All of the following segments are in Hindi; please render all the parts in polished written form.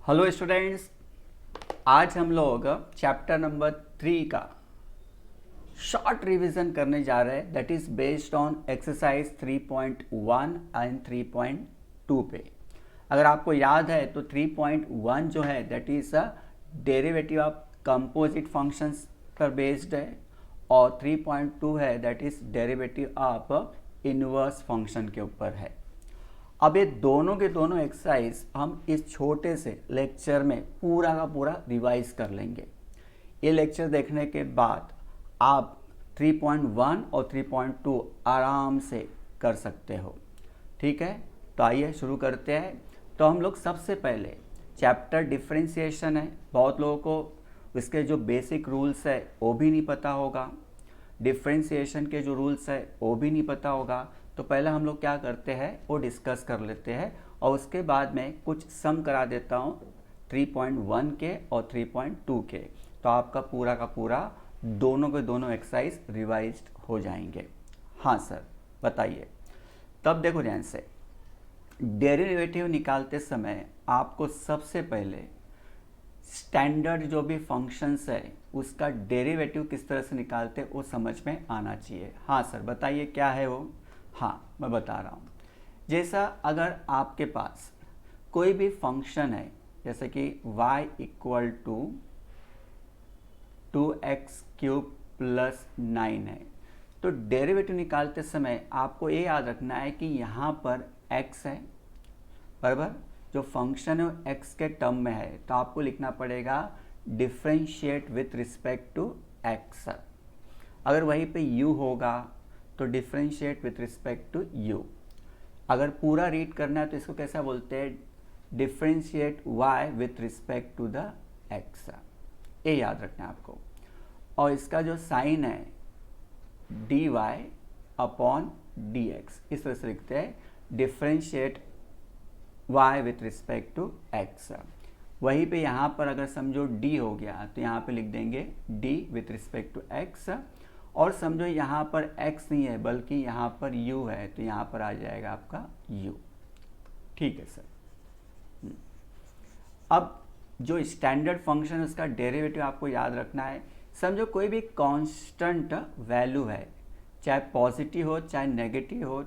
हेलो स्टूडेंट्स, आज हम लोग चैप्टर नंबर 3 का शॉर्ट रिवीजन करने जा रहे हैं। That is based on exercise 3.1 and 3.2 पे। अगर आपको याद है तो 3.1 जो है that is a derivative of composite functions पर बेस्ड है और 3.2 है that is derivative of inverse function के ऊपर है। अब ये दोनों के दोनों एक्सरसाइज हम इस छोटे से लेक्चर में पूरा का पूरा रिवाइज कर लेंगे। ये लेक्चर देखने के बाद आप 3.1 और 3.2 आराम से कर सकते हो। ठीक है, तो आइए शुरू करते हैं। तो हम लोग सबसे पहले चैप्टर डिफरेंशिएशन है। बहुत लोगों को इसके जो बेसिक रूल्स है वो भी नहीं पता होगा, डिफरेंशिएशन के जो रूल्स है वो भी नहीं पता होगा। तो पहले हम लोग क्या करते हैं वो डिस्कस कर लेते हैं और उसके बाद में कुछ सम करा देता हूँ 3.1 के और 3.2 के। तो आपका पूरा का पूरा दोनों के दोनों एक्सरसाइज रिवाइज्ड हो जाएंगे। हाँ सर, बताइए। तब देखो ध्यान से, डेरिवेटिव निकालते समय आपको सबसे पहले स्टैंडर्ड जो भी फंक्शंस है उसका डेरिवेटिव किस तरह से निकालते वो समझ में आना चाहिए। हाँ सर, बताइए क्या है वो। हाँ, मैं बता रहा हूँ। जैसा अगर आपके पास कोई भी फंक्शन है, जैसे कि y equal to 2x³ plus 9 है, तो डेरिवेटिव निकालते समय आपको ये याद रखना है कि यहाँ पर x है, बराबर। जो फंक्शन है वो x के टर्म में है, तो आपको लिखना पड़ेगा differentiate with respect to x। अगर वहीं पे u होगा तो differentiate with respect to u। अगर पूरा रीड करना है तो इसको कैसा बोलते हैं, differentiate y with respect to the x। ये याद रखना है आपको। और इसका जो साइन है dy अपॉन dx, इस तरह से लिखते हैं differentiate y with respect to x। वहीं पे यहाँ पर अगर समझो d हो गया तो यहाँ पे लिख देंगे d with respect to x। और समझो यहाँ पर x नहीं है बल्कि यहाँ पर u है, तो यहाँ पर आ जाएगा आपका u। ठीक है सर। अब जो स्टैंडर्ड फंक्शन है उसका डेरिवेटिव आपको याद रखना है। समझो कोई भी कांस्टेंट वैल्यू है, चाहे पॉजिटिव हो चाहे नेगेटिव हो,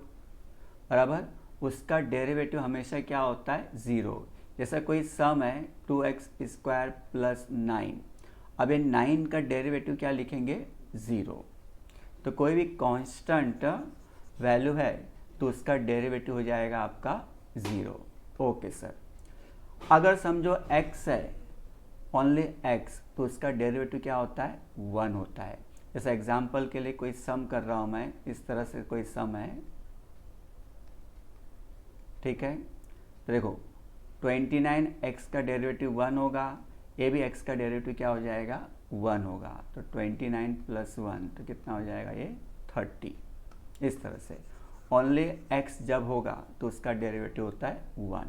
बराबर, उसका डेरिवेटिव हमेशा क्या होता है, ज़ीरो। जैसा कोई सम है 2x² प्लस 9, अब ये 9 का डेरिवेटिव क्या लिखेंगे, ज़ीरो। तो कोई भी कांस्टेंट वैल्यू है तो उसका डेरिवेटिव हो जाएगा आपका ज़ीरो। Okay sir. अगर समझो x है, ओनली x, तो उसका डेरिवेटिव क्या होता है, 1 होता है। जैसे एग्जांपल के लिए कोई सम कर रहा हूँ मैं, इस तरह से कोई सम है, ठीक है। तो देखो 29x का डेरिवेटिव 1 होगा, ये भी x का डेरिवेटिव क्या हो जाएगा, 1 होगा। तो 29 प्लस 1 तो कितना हो जाएगा, ये 30। इस तरह से ओनली x जब होगा तो उसका डेरिवेटिव होता है 1।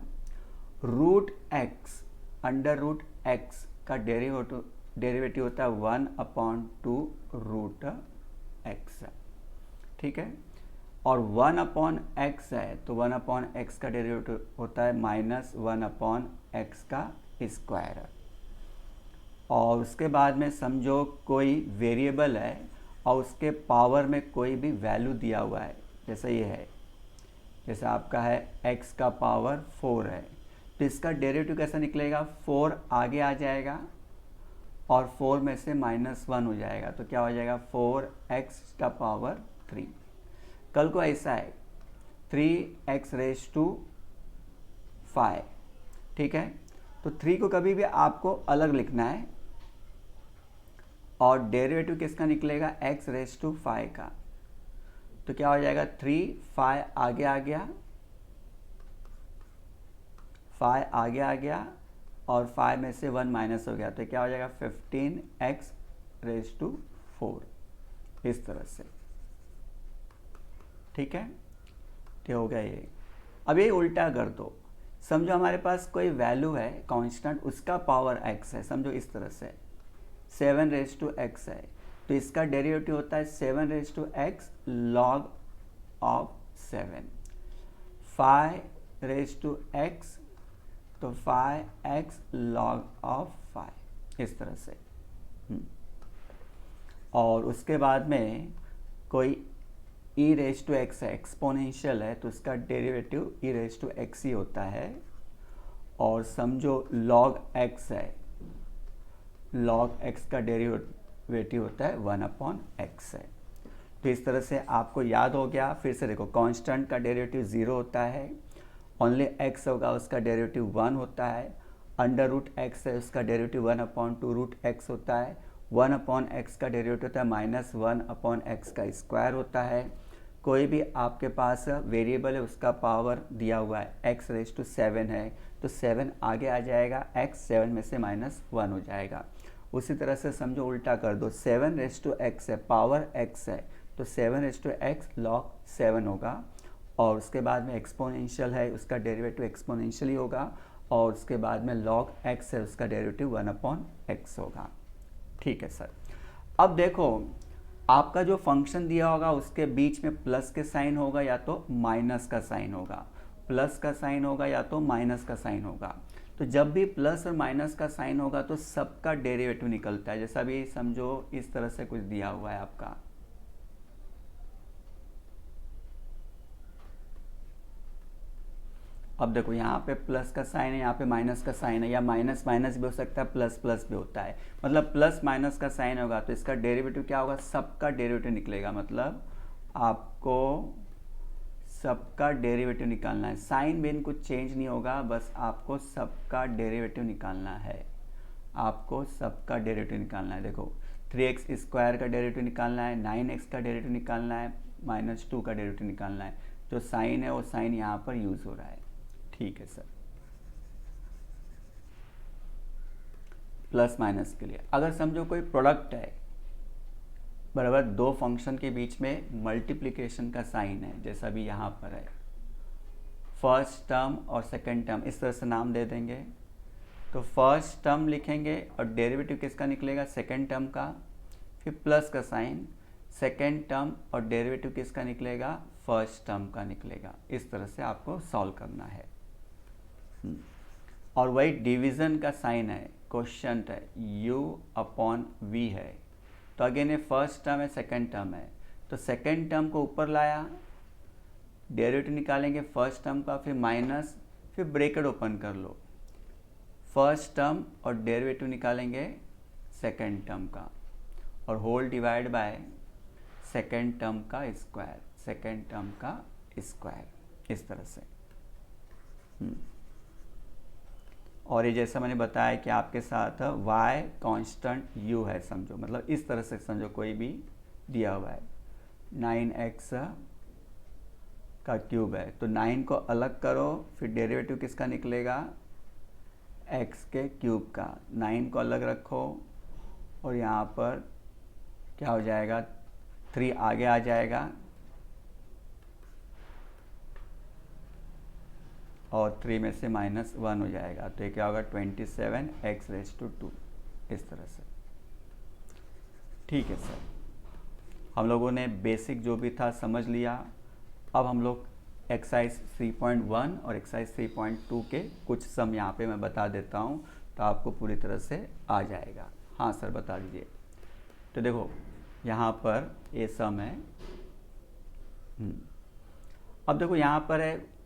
Root x under root x का डेरिवेटिव होता है 1/2 रूट x। ठीक है। और 1/x है तो 1/x का डेरिवेटिव होता है -1/x का स्क्वायर। और उसके बाद में समझो कोई वेरिएबल है और उसके पावर में कोई भी वैल्यू दिया हुआ है, जैसे ये है, जैसे आपका है x का पावर 4 है, तो इसका डेरिवेटिव कैसा निकलेगा, 4 आगे आ जाएगा और 4 में से -1 हो जाएगा, तो क्या हो जाएगा 4x का पावर 3। कल को ऐसा है 3x⁵5, ठीक है। तो 3 को कभी भी आपको अलग लिखना है और डेरिवेटिव किसका निकलेगा, x⁵5 का। तो क्या हो जाएगा 3, 5 आगे आ गया, 5 आगे आ गया और 5 में से 1 माइनस हो गया, तो क्या हो जाएगा 15x⁴, इस तरह से। ठीक है, तो हो गया ये। अब ये उल्टा कर दो, समझो हमारे पास कोई वैल्यू है कांस्टेंट, उसका पावर x है, समझो इस तरह से 7x है, तो इसका डेरिवेटिव होता है 7x log ऑफ 7। 5x तो 5x log ऑफ 5 इस तरह से। और उसके बाद में कोई e रेज टू एक्स है, एक्सपोनेंशियल है, तो उसका derivative e raise to x ही होता है। और समझो log x है, log x का डेरिवेटिव होता है 1/x है। तो इस तरह से आपको याद हो गया। फिर से देखो, कांस्टेंट का डेरिवेटिव 0 होता है, ओनली x होगा उसका डेरिवेटिव 1 होता है, अंडर रूट x है उसका डेरिवेटिव 1/2 रूट x होता है, 1/x का डेरिवेटिव होता है -1/x का स्क्वायर होता है। कोई भी आपके पास वेरिएबल है उसका पावर दिया हुआ है x रेज टू 7 है, तो 7 आगे आ जाएगा, x 7 में से -1 हो जाएगा। उसी तरह से समझो उल्टा कर दो, 7 रेज टू x है, पावर x है, तो 7 रेज टू x log 7 होगा। और उसके बाद में एक्सपोनेंशियल है, उसका डेरिवेटिव एक्सपोनेंशियल ही होगा। और उसके बाद में log x है, उसका डेरिवेटिव 1/x होगा। ठीक है सर। अब देखो, आपका जो फंक्शन दिया होगा उसके बीच में प्लस के साइन होगा या तो माइनस का साइन होगा, प्लस का साइन होगा या तो माइनस का साइन होगा। तो जब भी प्लस और माइनस का साइन होगा तो सबका डेरिवेटिव निकलता है। जैसा भी समझो इस तरह से कुछ दिया हुआ है आपका, अब देखो यहाँ पे प्लस का साइन है, यहाँ पे माइनस का साइन है, या माइनस माइनस भी हो सकता है, प्लस प्लस भी होता है। मतलब प्लस माइनस का साइन होगा तो इसका डेरिवेटिव क्या होगा, सबका डेरिवेटिव निकलेगा। मतलब आपको सबका डेरिवेटिव निकालना है, साइन बिन कुछ चेंज नहीं होगा, बस आपको सबका डेरिवेटिव निकालना है। आपको सबका डेरिवेटिव निकालना है। देखो 3x स्क्वायर का डेरिवेटिव निकालना है, 9x का डेरिवेटिव निकालना है, -2 का डेरिवेटिव निकालना है। जो साइन है वो साइन यहाँ पर यूज हो रहा है। ठीक है सर। प्लस माइनस के लिए अगर समझो कोई प्रोडक्ट है, बराबर, दो फंक्शन के बीच में मल्टीप्लिकेशन का साइन है, जैसा भी यहाँ पर है, फर्स्ट टर्म और सेकंड टर्म, इस तरह से नाम दे देंगे। तो फर्स्ट टर्म लिखेंगे और डेरिवेटिव किसका निकलेगा, सेकंड टर्म का, फिर प्लस का साइन, सेकंड टर्म और डेरिवेटिव किसका निकलेगा, फर्स्ट टर्म का निकलेगा। इस तरह से आपको सॉल्व करना है। और वही डिवीजन का साइन है, क्वोशिएंट है, u/v है। तो अगेन ये फर्स्ट टर्म है, सेकंड टर्म है, तो सेकंड टर्म को ऊपर लाया, डेरिवेटिव निकालेंगे फर्स्ट टर्म का, फिर माइनस, फिर ब्रैकेट ओपन कर लो, फर्स्ट टर्म और डेरिवेटिव निकालेंगे सेकंड टर्म का, और whole divide by second term का स्क्वायर, सेकंड टर्म का स्क्वायर, इस तरह से। और ये जैसा मैंने बताया कि आपके साथ y कांस्टेंट u है, समझो, मतलब इस तरह से समझो, कोई भी दिया हुआ है 9x का क्यूब है, तो 9 को अलग करो, फिर डेरिवेटिव किसका निकलेगा, x के क्यूब का, 9 को अलग रखो, और यहाँ पर क्या हो जाएगा, 3 आगे आ जाएगा, और 3 में से -1 हो जाएगा, तो ये क्या होगा, 27x⁻², इस तरह से। ठीक है सर, हम लोगों ने बेसिक जो भी था समझ लिया। अब हम लोग एक्सरसाइज 3.1 और एक्सरसाइज 3.2 के कुछ सम यहाँ पे मैं बता देता हूँ, तो आपको पूरी तरह से आ जाएगा। हाँ सर, बता दीजिए। तो देखो यहाँ पर ये सम है। अब देखो यहाँ पर है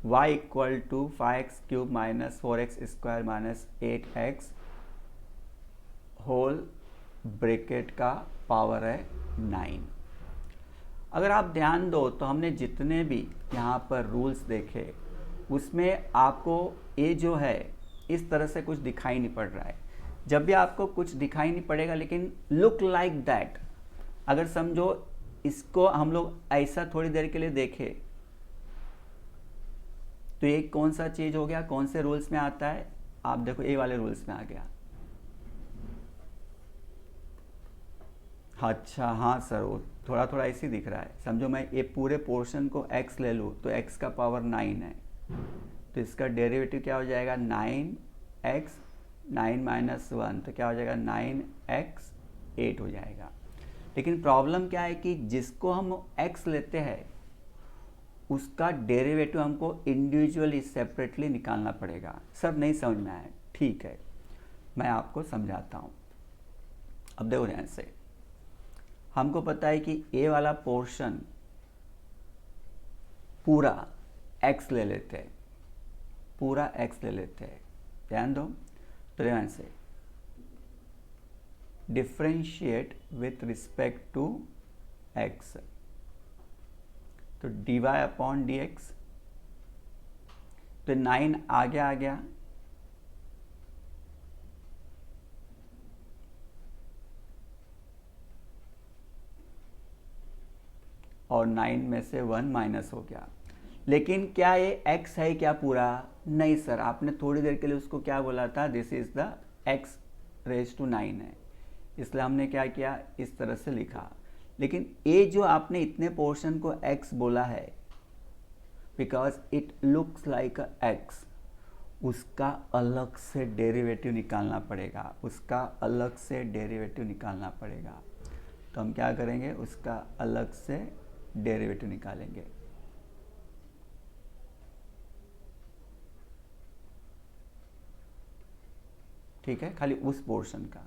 y equal to 5x³ - 4x² - 8x whole bracket का पावर है 9। अगर आप ध्यान दो तो हमने जितने भी यहाँ पर रूल्स देखे उसमें आपको ये जो है इस तरह से कुछ दिखाई नहीं पड़ रहा है। जब भी आपको कुछ दिखाई नहीं पड़ेगा, लेकिन लुक लाइक दैट, अगर समझो इसको हम लोग ऐसा थोड़ी देर के लिए देखें तो ये कौन सा चीज हो गया, कौन से रूल्स में आता है, आप देखो ये वाले रूल्स में आ गया। अच्छा हाँ सर, वो थोड़ा थोड़ा ऐसे दिख रहा है। समझो मैं ये पूरे पोर्शन को x ले लूँ तो x का पावर 9 है, तो इसका डेरिवेटिव क्या हो जाएगा, 9x 9 - 1, तो क्या हो जाएगा 9x 8 हो जाएगा। लेकिन प्रॉब्लम क्या है कि जिसको हम x लेते हैं उसका डेरिवेटिव हमको इंडिविजुअली सेपरेटली निकालना पड़ेगा। सर नहीं समझ में आया, ठीक है मैं आपको समझाता हूँ। अब देखो ध्यान से, हमको पता है कि ए वाला पोर्शन पूरा x ले लेते हैं, पूरा x ले लेते हैं, ध्यान दो। तो ध्यान से differentiate with respect to x, तो dy अपॉन डी एक्स, तो 9 आगे आ गया, और 9 में से 1 माइनस हो गया। लेकिन क्या ये x है क्या पूरा? नहीं सर, आपने थोड़ी देर के लिए उसको क्या बोला था, this is the x raise to 9 है, इसलिए हमने क्या किया, इस तरह से लिखा। लेकिन ये जो आपने इतने पोर्शन को x बोला है, because it looks like a x, उसका अलग से डेरिवेटिव निकालना पड़ेगा, उसका अलग से डेरिवेटिव निकालना पड़ेगा। तो हम क्या करेंगे, उसका अलग से डेरिवेटिव निकालेंगे। ठीक है, खाली उस पोर्शन का।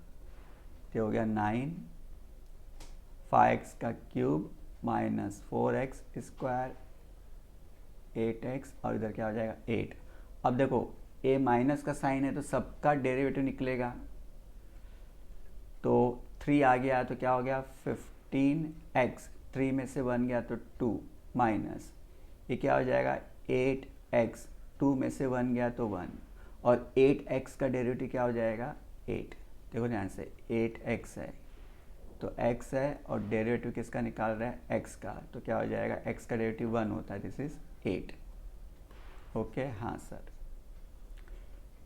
तो हो गया 9 5x का cube minus 4x square 8x, और इधर क्या हो जाएगा 8। अब देखो a माइनस का साइन है तो सबका डेरिवेटिव निकलेगा, तो 3 आ गया तो क्या हो गया 15x, 3 में से 1 गया तो 2 माइनस, ये क्या हो जाएगा 8x, 2 में से 1 गया तो 1, और 8x का डेरिवेटिव क्या हो जाएगा 8। देखो ध्यान से 8x है तो x है, और डेरिवेटिव किसका निकाल रहा है x का, तो क्या हो जाएगा x का डेरिवेटिव 1 होता है, दिस इज 8। ओके हाँ सर,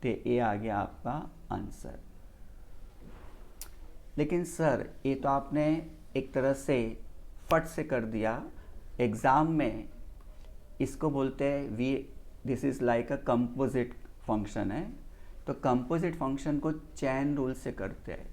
तो ये आ गया आपका आंसर। लेकिन सर ये तो आपने एक तरह से फट से कर दिया, एग्ज़ाम में इसको बोलते हैं वी, this is like a composite function है, तो कंपोजिट फंक्शन को चैन रूल से करते हैं,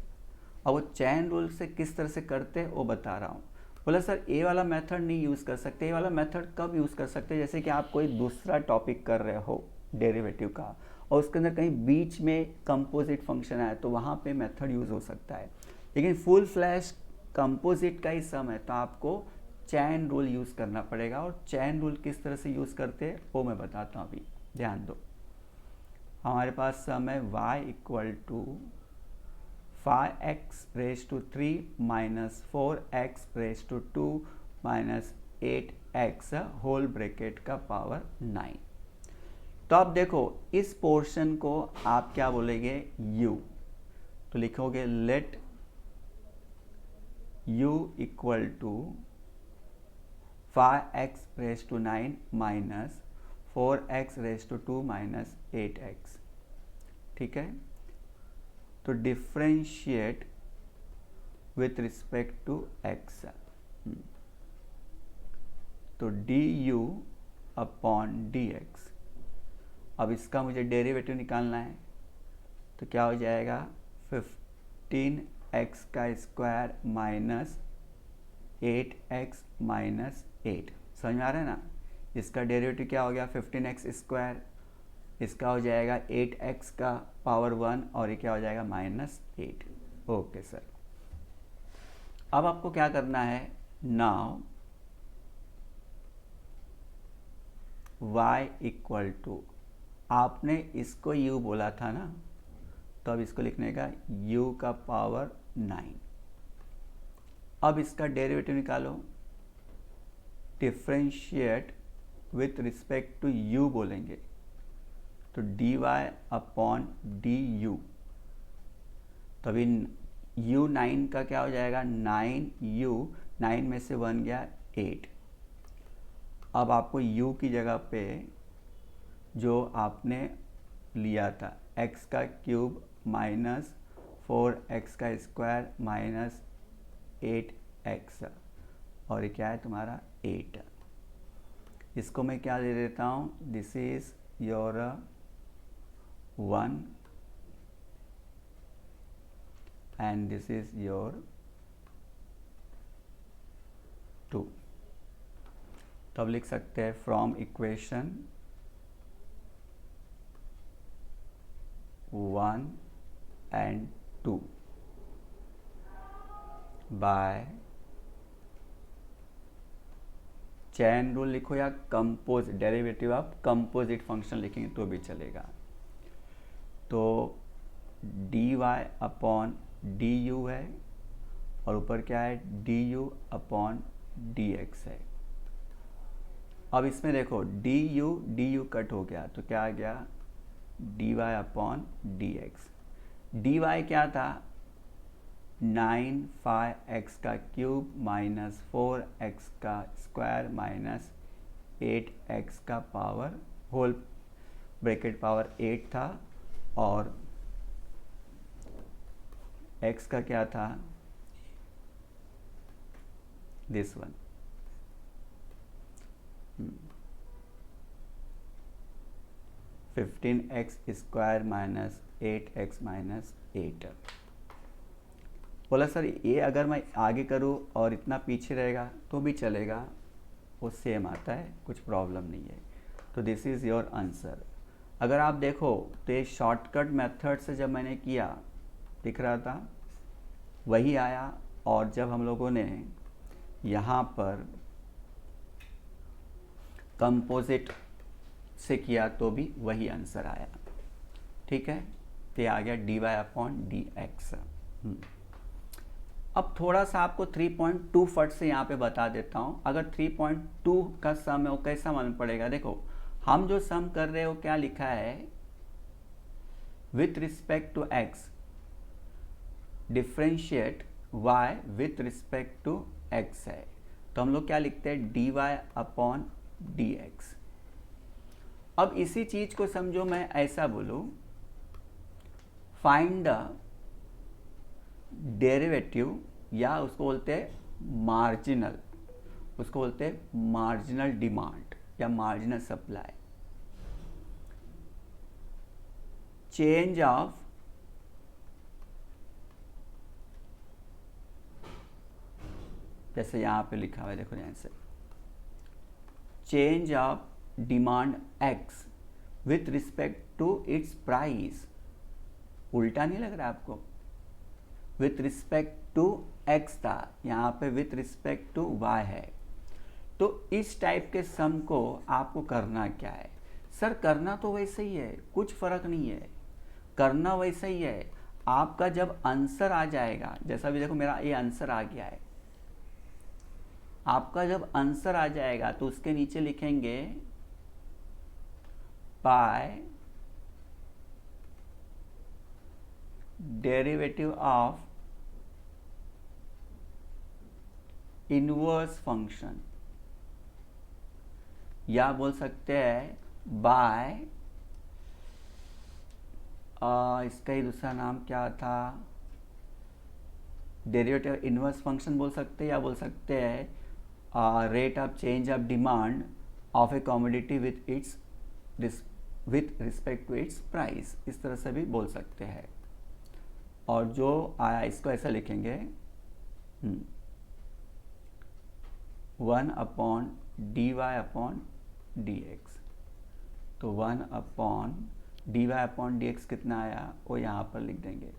और वो चैन रूल से किस तरह से करते हैं वो बता रहा हूँ। बोला सर ए वाला मेथड नहीं यूज़ कर सकते, ए वाला मेथड कब यूज़ कर सकते हैं, जैसे कि आप कोई दूसरा टॉपिक कर रहे हो डेरिवेटिव का, और उसके अंदर कहीं बीच में कंपोजिट फंक्शन आए तो वहाँ पे मेथड यूज़ हो सकता है। लेकिन फुल फ्लैश कंपोजिट का ही सम है तो आपको चैन रूल यूज़ करना पड़ेगा, और चैन रूल किस तरह से यूज़ करते हैं वो मैं बताता हूँ अभी, ध्यान दो। हमारे पास सम है y equal to 5x raise to 3 minus 4x raise to 2 minus 8x whole bracket का पावर 9। तो अब देखो इस पोर्शन को आप क्या बोलेंगे u, तो लिखोगे let u equal to 5x raise to 9 minus 4x raise to 2 minus 8x। ठीक है, तो differentiate with respect to x, तो du अपॉन dx। अब इसका मुझे डेरिवेटिव निकालना है, तो क्या हो जाएगा 15x का स्क्वायर माइनस 8x माइनस 8। समझ में आ रहा है ना, इसका डेरिवेटिव क्या हो गया 15x स्क्वायर, इसका हो जाएगा 8x का पावर 1, और ये क्या हो जाएगा माइनस 8। ओके सर, अब आपको क्या करना है, नाउ y इक्वल टू, आपने इसको u बोला था ना, तो अब इसको लिखने का u का पावर 9। अब इसका डेरिवेटिव निकालो, differentiate with respect to u बोलेंगे, तो dy अपॉन du, तो अभी u9 का क्या हो जाएगा 9u, 9 में से 1 गया 8। अब आपको u की जगह पे जो आपने लिया था x का क्यूब माइनस 4x का स्क्वायर माइनस 8x, और ये क्या है तुम्हारा 8, इसको मैं क्या दे देता हूँ, this is your 1 and this is your 2। तो अब लिख सकते हैं from equation 1 and 2 by chain rule लिखो या compose derivative of composite function लिखेंगे तो भी चलेगा। तो d y upon d u है और ऊपर क्या है d u upon d x है। अब इसमें देखो डी यू कट हो गया तो क्या आ गया d y upon d x. D y क्या था 9x का क्यूब माइनस 4x का स्क्वायर माइनस 8x का पावर होल ब्रैकेट पावर 8 था और x का क्या था this one 15x square minus 8x minus 8। बोला सर ये अगर मैं आगे करूँ और इतना पीछे रहेगा तो भी चलेगा, वो सेम आता है, कुछ प्रॉब्लम नहीं है। तो दिस इज़ योर आंसर। अगर आप देखो तो ये शॉर्टकट मेथड से जब मैंने किया दिख रहा था वही आया, और जब हम लोगों ने यहाँ पर कंपोजिट से किया तो भी वही आंसर आया। ठीक है, तो ये आ गया d y upon d x. अब थोड़ा सा आपको 3.2 फट से यहाँ पे बता देता हूँ। अगर 3.2 का सम है वो कैसा मालूम पड़ेगा। देखो हम जो सम कर रहे हो क्या लिखा है with respect to x differentiate y with respect to x है, तो हम लोग क्या लिखते हैं d y upon d x. अब इसी चीज को समझो मैं ऐसा बोलूं फाइंड द डेरिवेटिव, या उसको बोलते हैं मार्जिनल, उसको बोलते हैं मार्जिनल डिमांड या मार्जिनल सप्लाई, चेंज ऑफ जैसे यहां पे लिखा हुआ है देखो यहां से change of demand x with respect to its price. उल्टा नहीं लग रहा आपको, विथ रिस्पेक्ट टू एक्स था, यहाँ पे विथ रिस्पेक्ट टू वाई है। तो इस टाइप के सम को आपको करना क्या है सर, करना तो वैसे ही है, कुछ फर्क नहीं है, करना वैसा ही है। आपका जब आंसर आ जाएगा, जैसा भी देखो मेरा ये आंसर आ गया है, आपका जब आंसर आ जाएगा तो उसके नीचे लिखेंगे by derivative of inverse function, या बोल सकते हैं बाय इसका ही दूसरा नाम क्या था, डेरिवेटिव इनवर्स फंक्शन बोल सकते हैं, या बोल सकते हैं rate of change of demand of a commodity with its with respect to its price, इस तरह से भी बोल सकते हैं। और जो आया इसको ऐसा लिखेंगे 1 upon d y upon d x. तो 1 upon d y upon d x कितना आया वो यहाँ पर लिख देंगे।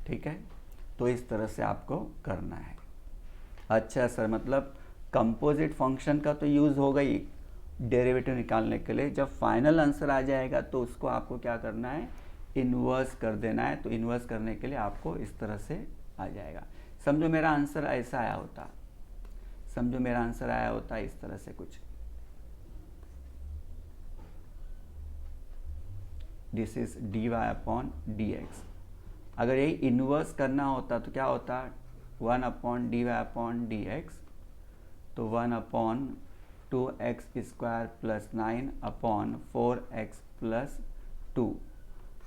ठीक है, तो इस तरह से आपको करना है। अच्छा सर, मतलब कंपोजिट फंक्शन का तो यूज़ हो गई डेरिवेटिव निकालने के लिए, जब फाइनल आंसर आ जाएगा तो उसको आपको क्या करना है, इन्वर्स कर देना है। तो इन्वर्स करने के लिए आपको इस तरह से आ जाएगा। समझो मेरा आंसर ऐसा आया होता, समझो मेरा आंसर आया होता इस तरह से कुछ, this is d y upon d x. अगर यही इन्वर्स करना होता तो क्या होता 1 upon d y upon d x, तो 1 upon 2x square plus 9 upon 4x plus 2।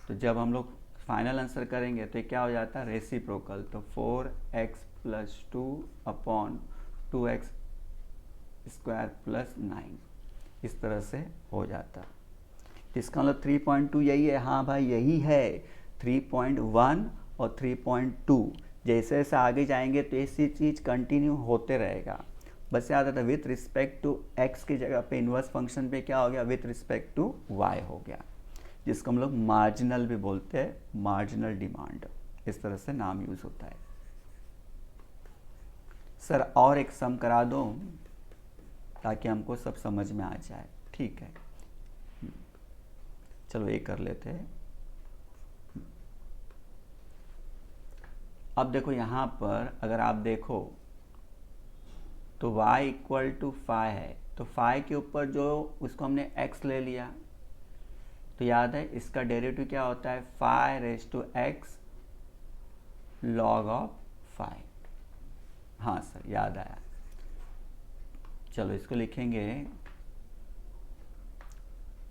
तो जब हम लोग फाइनल आंसर करेंगे तो क्या हो जाता है रेसिप्रोकल, तो 4x plus 2 upon 2x square plus 9, इस तरह से हो जाता। इसका मतलब 3.2 यही है, हाँ भाई यही है 3.1 और 3.2। जैसे जैसे आगे जाएंगे तो ऐसी चीज़ कंटिन्यू होते रहेगा। बस याद आता विथ रिस्पेक्ट टू एक्स की जगह पे इन्वर्स फंक्शन पे क्या हो गया, विथ रिस्पेक्ट टू वाई हो गया, जिसको हम लोग मार्जिनल भी बोलते हैं, मार्जिनल डिमांड, इस तरह से नाम यूज़ होता है। सर और एक सम करा दो ताकि हमको सब समझ में आ जाए। ठीक है, चलो ये कर लेते हैं। अब देखो यहाँ पर अगर आप देखो तो y इक्वल टू 5 है, तो 5 के ऊपर जो उसको हमने x ले लिया, तो याद है इसका डेरिवेटिव क्या होता है, 5 raise to x log of 5। हाँ सर याद आया। चलो इसको लिखेंगे,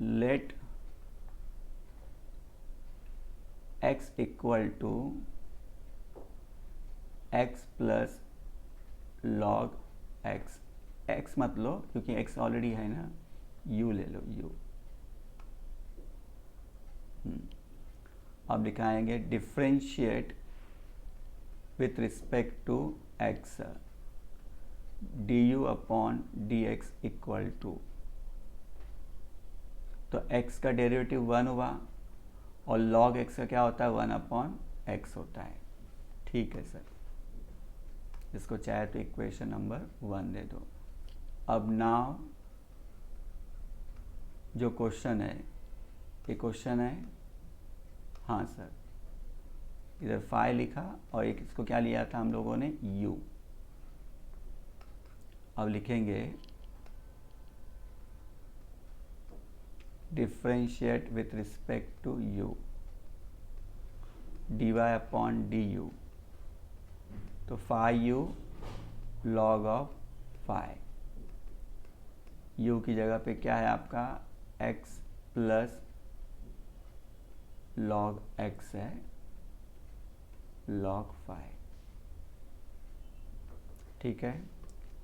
let x equal to x plus log x, x मत लो क्योंकि x ऑलरेडी है ना, u ले लो u। अब दिखाएंगे differentiate with respect to x du upon dx equal to, तो x का डेरिवेटिव 1 हुआ और log x का क्या होता है, 1 अपॉन x होता है। ठीक है सर, इसको चाहे तो इक्वेशन नंबर 1 दे दो। अब नाउ जो क्वेश्चन है, ये क्वेश्चन है, हाँ सर इधर 5 लिखा और एक इसको क्या लिया था हम लोगों ने, u। अब लिखेंगे differentiate with respect to u dy upon du, तो 5u log ऑफ 5, u की जगह पे क्या है आपका x प्लस log x है log 5। ठीक है,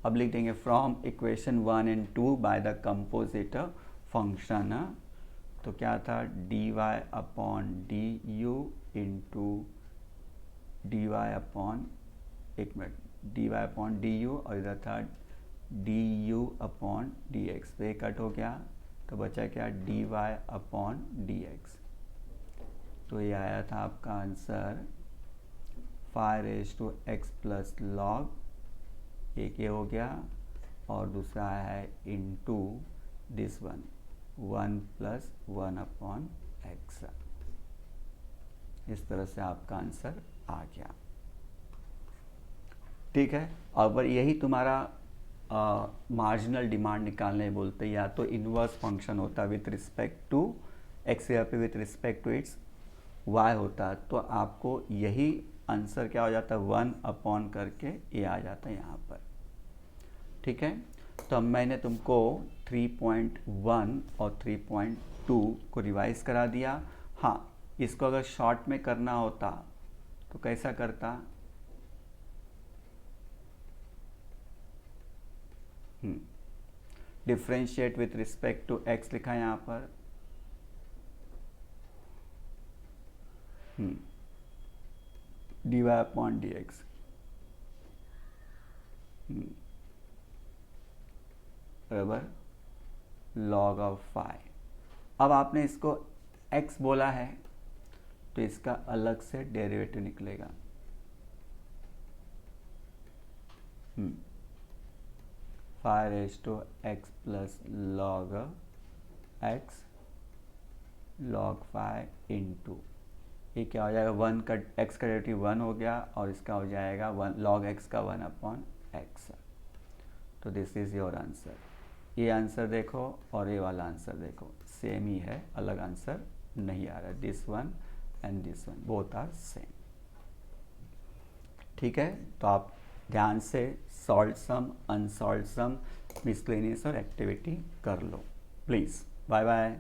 अब लिख देंगे from equation 1 and 2 by the composite function, तो क्या था dy upon du into dy upon, एक मिनट, dy अपॉन du और इधर था du अपॉन dx, तो ये कट हो गया तो बचा क्या dy अपॉन dx। तो ये आया था आपका answer 5 raise to x plus log, एक ये हो गया और दूसरा आया है into this one 1 plus 1 upon x। इस तरह से आपका आंसर आ गया। ठीक है, अब यही तुम्हारा मार्जिनल डिमांड निकालने बोलते हैं, या तो इन्वर्स फंक्शन होता है विथ रिस्पेक्ट टू एक्स या पे with respect to its y होता है, तो आपको यही आंसर क्या हो जाता है 1 अपॉन करके ये आ जाता है यहाँ पर। ठीक है, तो अब मैंने तुमको 3.1 और 3.2 को रिवाइज करा दिया। हाँ, इसको अगर शॉर्ट में करना होता तो कैसा करता, differentiate with respect to x लिखा है यहाँ पर, dy अपॉन डी एक्स, बराबर log ऑफ 5। अब आपने इसको x बोला है तो इसका अलग से डेरिवेटिव निकलेगा। 5 raise to x plus log x log 5 into, ये क्या हो जाएगा 1 का x का डेरिवेटिव 1 हो गया और इसका हो जाएगा 1 log x का 1 अपॉन x। तो दिस इज योर आंसर। ये आंसर देखो और ये वाला आंसर देखो, सेम ही है, अलग आंसर नहीं आ रहा। This one and this one both are same. ठीक है, तो आप ध्यान से solve some, unsolved some, miscellaneous और एक्टिविटी कर लो प्लीज़। Bye bye.